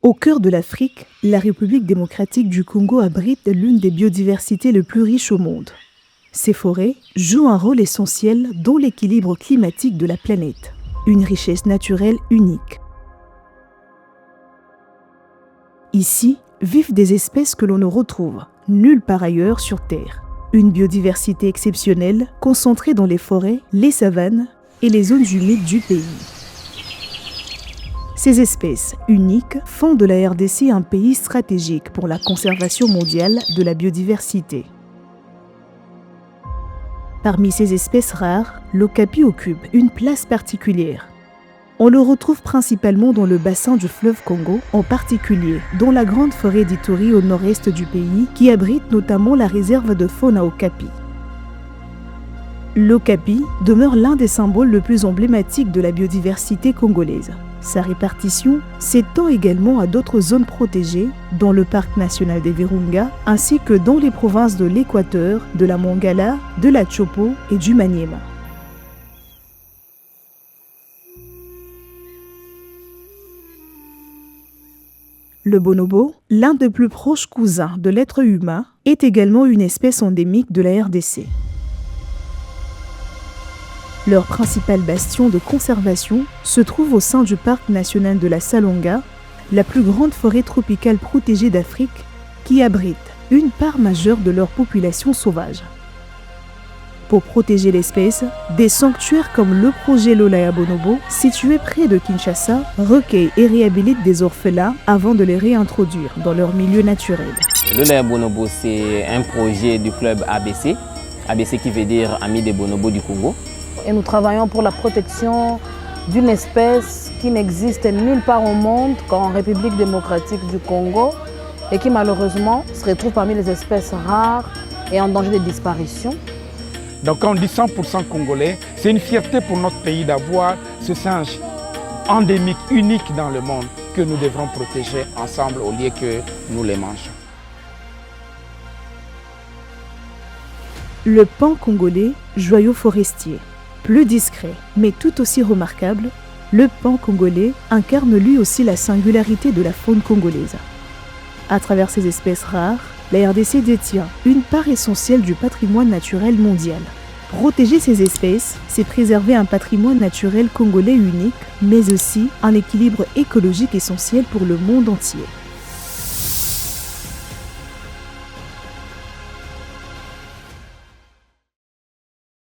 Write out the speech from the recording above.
Au cœur de l'Afrique, la République démocratique du Congo abrite l'une des biodiversités les plus riches au monde. Ces forêts jouent un rôle essentiel dans l'équilibre climatique de la planète, une richesse naturelle unique. Ici, vivent des espèces que l'on ne retrouve nulle part ailleurs sur Terre. Une biodiversité exceptionnelle concentrée dans les forêts, les savanes et les zones humides du pays. Ces espèces uniques font de la RDC un pays stratégique pour la conservation mondiale de la biodiversité. Parmi ces espèces rares, l'okapi occupe une place particulière. On le retrouve principalement dans le bassin du fleuve Congo, en particulier dans la grande forêt d'Ituri au nord-est du pays, qui abrite notamment la réserve de faune à Okapi. L'okapi demeure l'un des symboles les plus emblématiques de la biodiversité congolaise. Sa répartition s'étend également à d'autres zones protégées, dans le parc national des Virunga, ainsi que dans les provinces de l'Équateur, de la Mongala, de la Chopo et du Maniema. Le bonobo, l'un des plus proches cousins de l'être humain, est également une espèce endémique de la RDC. Leur principal bastion de conservation se trouve au sein du parc national de la Salonga, la plus grande forêt tropicale protégée d'Afrique, qui abrite une part majeure de leur population sauvage. Pour protéger l'espèce, des sanctuaires comme le projet Lolaya Bonobo, situé près de Kinshasa, recueillent et réhabilitent des orphelins avant de les réintroduire dans leur milieu naturel. Lolaya Bonobo, c'est un projet du club ABC, ABC qui veut dire Amis des Bonobos du Congo. Et nous travaillons pour la protection d'une espèce qui n'existe nulle part au monde qu'en République démocratique du Congo et qui malheureusement se retrouve parmi les espèces rares et en danger de disparition. Donc quand on dit 100% congolais, c'est une fierté pour notre pays d'avoir ce singe endémique, unique dans le monde, que nous devrons protéger ensemble au lieu que nous les mangeons. Le pan congolais, joyau forestier. Plus discret, mais tout aussi remarquable, le pan congolais incarne lui aussi la singularité de la faune congolaise. À travers ces espèces rares, la RDC détient une part essentielle du patrimoine naturel mondial. Protéger ces espèces, c'est préserver un patrimoine naturel congolais unique, mais aussi un équilibre écologique essentiel pour le monde entier.